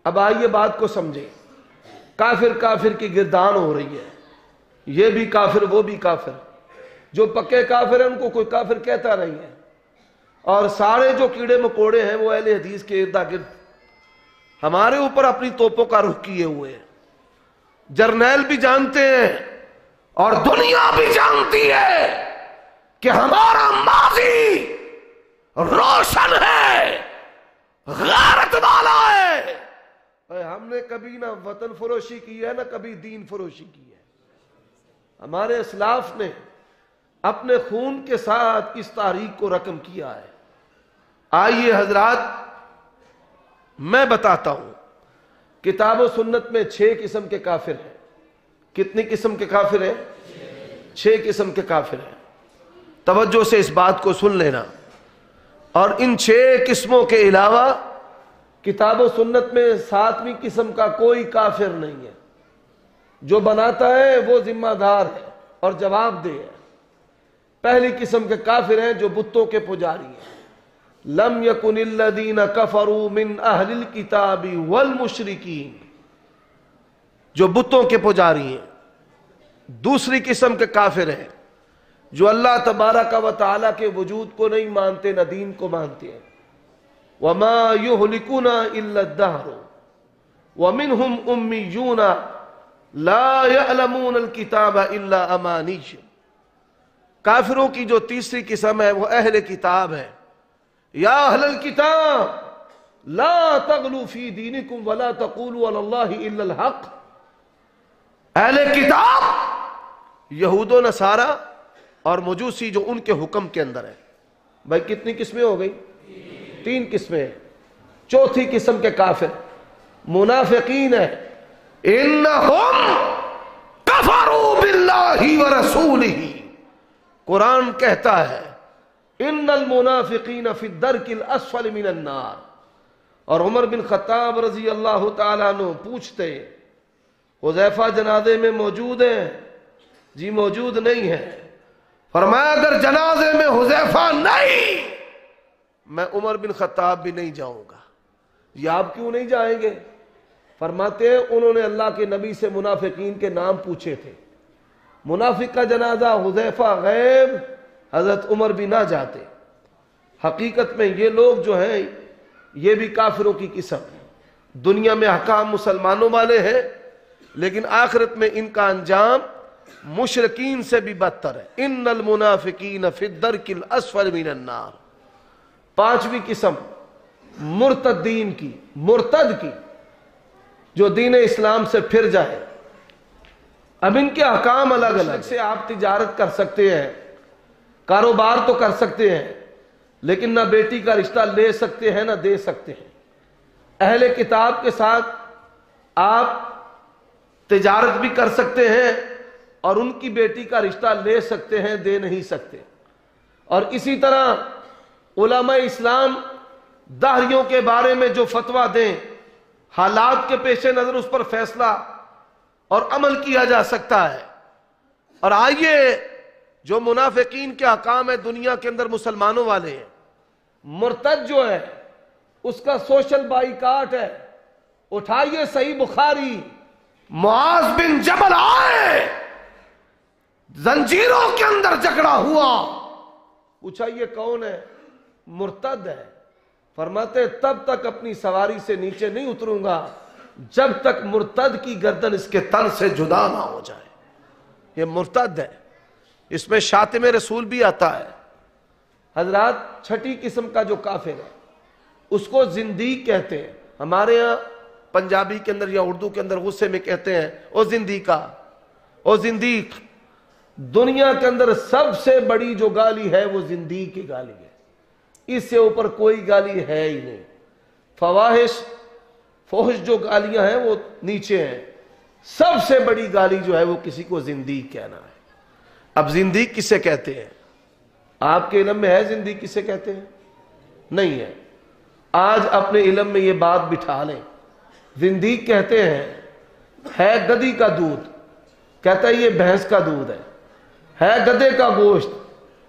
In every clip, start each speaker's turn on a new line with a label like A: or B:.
A: اب آئیے بات کو سمجھیں. کافر کافر کی گردان ہو رہی ہے، یہ بھی کافر وہ بھی کافر. جو پکے کافر ہیں ان کو کوئی کافر کہتا نہیں ہے، اور سارے جو کیڑے مکوڑے ہیں وہ اہل حدیث کے ارد گرد ہمارے اوپر اپنی توپوں کا رخ کیے ہوئے ہیں. جرنیل بھی جانتے ہیں اور دنیا بھی جانتی ہے کہ ہمارا ماضی روشن ہے، غیرت والا ہے. ہم نے کبھی نہ وطن فروشی کی ہے نہ کبھی دین فروشی کی ہے. ہمارے اسلاف نے اپنے خون کے ساتھ اس تاریخ کو رقم کیا ہے. آئیے حضرات میں بتاتا ہوں. کتاب و سنت میں 6 قسم کے کافر ہیں. کتنی قسم کے کافر ہیں؟ 6 قسم کے کافر ہیں. توجہ سے اس بات کو سن لینا. اور ان 6 قسموں کے علاوہ کتاب و سنت میں 7ویں قسم کا کوئی کافر نہیں ہے. جو بناتا ہے وہ ذمہ دار ہے اور جواب دہ ہے. پہلی قسم کے کافر ہیں جو بتوں کے پجاری ہیں. لم یکن الذین کفروا من اہل الکتاب والمشرکین، جو بتوں کے پجاری ہیں. دوسری قسم کے کافر ہیں جو اللہ تبارک و تعالی کے وجود کو نہیں مانتے نہ دین کو مانتے ہیں. وما یہلکنا الا الدہر ومنہم امیون لا یعلمون الکتاب الا امانی. کافروں کی جو تیسری قسم ہے وہ اہل کتاب ہے. یا اہل الکتاب لا تغلوا فی دینکم ولا تقولوا علی اللہ الا الحق. اہل کتاب یہود و نصارہ اور مجوسی جو ان کے حکم کے اندر ہے. بھائی کتنی قسمیں ہو گئی؟ 3 قسمیں ہیں. چوتھی قسم کے کافر منافقین ہیں. انہم کفروا باللہ ورسولہ. قرآن کہتا ہے ان المنافقین فی الدرک الاسفل من النار. اور عمر بن خطاب رضی اللہ تعالیٰ عنہ پوچھتے حذیفہ جنازے میں موجود ہیں؟ جی موجود نہیں ہے. فرمایا اگر جنازے میں حذیفہ نہیں میں عمر بن خطاب بھی نہیں جاؤں گا. یہ آپ کیوں نہیں جائیں گے؟ فرماتے ہیں انہوں نے اللہ کے نبی سے منافقین کے نام پوچھے تھے. منافق کا جنازہ حذیفہ غیب، حضرت عمر بھی نہ جاتے. حقیقت میں یہ لوگ جو ہیں یہ بھی کافروں کی قسم. دنیا میں احکام مسلمانوں والے ہیں لیکن آخرت میں ان کا انجام مشرکین سے بھی بدتر ہے. ان المنافقین فی الدرک الاسفل من النار. 5ویں قسم مرتدین کی، مرتد کی، جو دین اسلام سے پھر جائے. اب ان کے احکام الگ الگ سے. آپ تجارت کر سکتے ہیں، کاروبار تو کر سکتے ہیں، لیکن نہ بیٹی کا رشتہ لے سکتے ہیں نہ دے سکتے ہیں. اہل کتاب کے ساتھ آپ تجارت بھی کر سکتے ہیں اور ان کی بیٹی کا رشتہ لے سکتے ہیں، دے نہیں سکتے. اور اسی طرح علماء اسلام دہریوں کے بارے میں جو فتویٰ دیں، حالات کے پیش نظر اس پر فیصلہ اور عمل کیا جا سکتا ہے. اور آئیے جو منافقین کے احکام ہے دنیا کے اندر مسلمانوں والے ہیں. مرتد جو ہے اس کا سوشل بائیکاٹ ہے. اٹھائیے صحیح بخاری، معاذ بن جبل آئے، زنجیروں کے اندر جکڑا ہوا. پوچھا یہ کون ہے؟ مرتد ہے. فرماتے تب تک اپنی سواری سے نیچے نہیں اتروں گا جب تک مرتد کی گردن اس کے تن سے جدا نہ ہو جائے. یہ مرتد ہے. اس میں شاتم رسول بھی آتا ہے. حضرات 6ٹھی قسم کا جو کافر ہے اس کو زندیق کہتے ہیں. ہمارے ہاں پنجابی کے اندر یا اردو کے اندر غصے میں کہتے ہیں او زندیقہ، او زندیق. دنیا کے اندر سب سے بڑی جو گالی ہے وہ زندیق کی گالی ہے. اس سے اوپر کوئی گالی ہے ہی نہیں. فحش جو گالیاں ہیں وہ نیچے ہیں. سب سے بڑی گالی جو ہے وہ کسی کو زندیق کہنا ہے. اب زندیق کسے کہتے ہیں؟ آپ کے علم میں ہے زندیق کسے کہتے ہیں؟ نہیں ہے. آج اپنے علم میں یہ بات بٹھا لیں. زندیق کہتے ہیں ہے گدی کا دودھ، کہتا ہے یہ بھینس کا دودھ ہے گدے کا گوشت.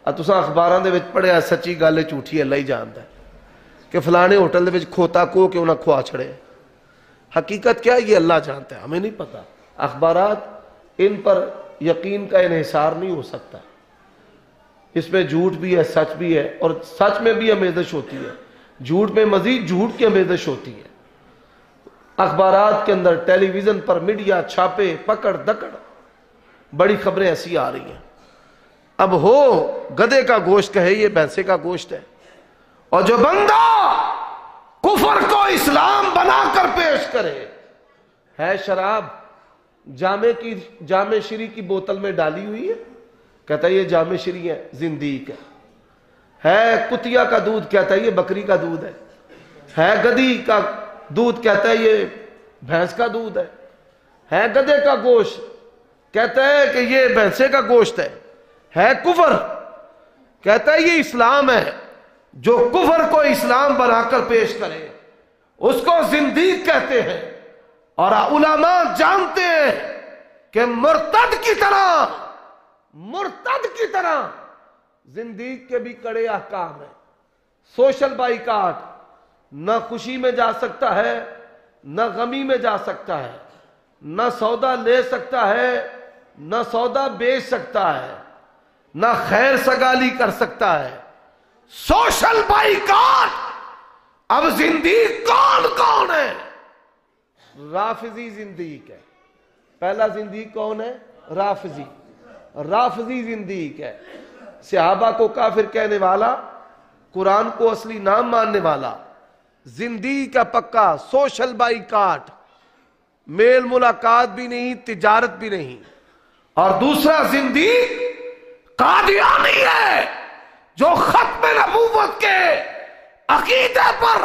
A: تساں اخباراں دے وچ پڑھیا سچی گل ہے جھوٹھی اللہ ہی جاندا ہے کہ فلانے ہوٹل دے وچ کھوتا کو کیوں نہ کھوا چھڑے. حقیقت کیا ہے یہ اللہ جانتا ہے، ہمیں نہیں پتا۔ اخبارات ان پر یقین کا انحصار نہیں ہو سکتا، اس میں جھوٹ بھی ہے سچ بھی ہے، اور سچ میں بھی آمیزش ہوتی ہے، جھوٹ میں مزید جھوٹ کی آمیزش ہوتی ہے۔ اخبارات کے اندر، ٹیلی ویژن پر، میڈیا، چھاپے، پکڑ دکڑ، بڑی خبریں ایسی آ رہی ہیں۔ اب ہو گدھے کا گوشت کہے یہ بھینسے کا گوشت ہے، اور جو بندہ کفر کو اسلام بنا کر پیش کرے، ہے شراب جامع شری کی بوتل میں ڈالی ہوئی ہے، کہتا ہے یہ جامع شری ہے، زندیق ہے کتیا کا دودھ، کہتا ہے یہ بکری کا دودھ ہے گدھی کا دودھ، کہتا ہے یہ بھینس کا دودھ ہے گدھے کا گوشت، کہتا ہے کہ یہ بھینسے کا گوشت ہے کفر، کہتا ہے یہ اسلام ہے۔ جو کفر کو اسلام بنا کر پیش کرے اس کو زندیق کہتے ہیں، اور علماء جانتے ہیں کہ مرتد کی طرح زندیق کے بھی کڑے احکام ہیں۔ سوشل بائیکاٹ، نہ خوشی میں جا سکتا ہے نہ غمی میں جا سکتا ہے، نہ سودا لے سکتا ہے نہ سودا بیچ سکتا ہے، نہ خیر سگالی کر سکتا ہے۔ Social boycott. اب زندیق کون ہے؟ رافضی زندیق ہے۔ پہلا زندیق کون ہے؟ رافضی زندیق ہے، صحابہ کو کافر کہنے والا، قرآن کو اصلی نام ماننے والا، زندیق کا پکا۔ سوشل بائیکاٹ، میل ملاقات بھی نہیں، تجارت بھی نہیں۔ اور دوسرا زندیق قادیانی ہے، جو ختم نبوت کے عقیدے پر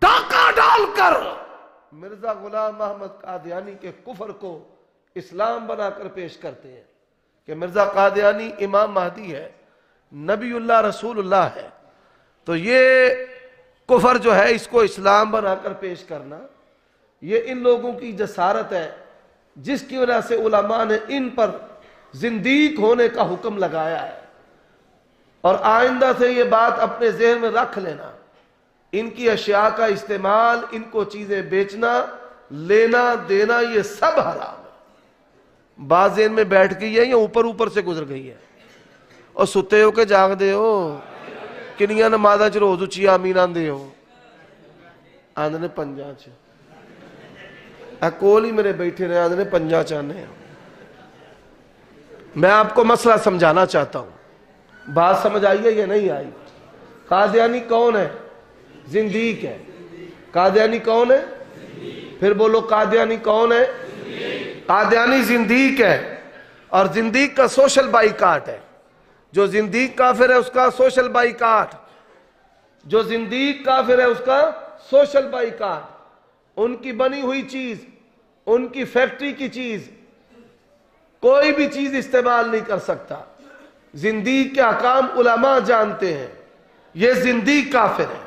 A: ڈاکہ ڈال کر مرزا غلام محمد قادیانی کے کفر کو اسلام بنا کر پیش کرتے ہیں کہ مرزا قادیانی امام مہدی ہے، نبی اللہ، رسول اللہ ہے۔ تو یہ کفر جو ہے اس کو اسلام بنا کر پیش کرنا، یہ ان لوگوں کی جسارت ہے جس کی وجہ سے علماء نے ان پر زندیق ہونے کا حکم لگایا ہے۔ اور آئندہ سے یہ بات اپنے ذہن میں رکھ لینا، ان کی اشیاء کا استعمال، ان کو چیزیں بیچنا، لینا دینا، یہ سب حرام ہے۔ بعض ذہن میں بیٹھ گئی ہے یا اوپر سے گزر گئی ہے؟ اور ستے ہو کہ جاگ دے ہو؟ کنیاں نمازاں چ روز اچھی آمین آندے ہو؟ آندے نے پنجاں چ کول ہی میرے بیٹھے رہے، آندے نے پنجاں چاہنے ہیں۔ میں آپ کو مسئلہ سمجھانا چاہتا ہوں، بات سمجھ آئی ہے یا نہیں آئی؟ قادیانی کون ہے؟ زندیق ہے۔ قادیانی کون ہے؟ پھر بولو، قادیانی کون ہے؟ قادیانی زندیق ہے، اور زندیق کا سوشل بائیکاٹ ہے۔ جو زندیق کافر ہے اس کا سوشل بائیکاٹ، جو زندیق کافر ہے اس کا سوشل بائیکاٹ۔ ان کی بنی ہوئی چیز، ان کی فیکٹری کی چیز، کوئی بھی چیز استعمال نہیں کر سکتا۔ زندیق کے احکام علماء جانتے ہیں، یہ زندیق کافر ہے۔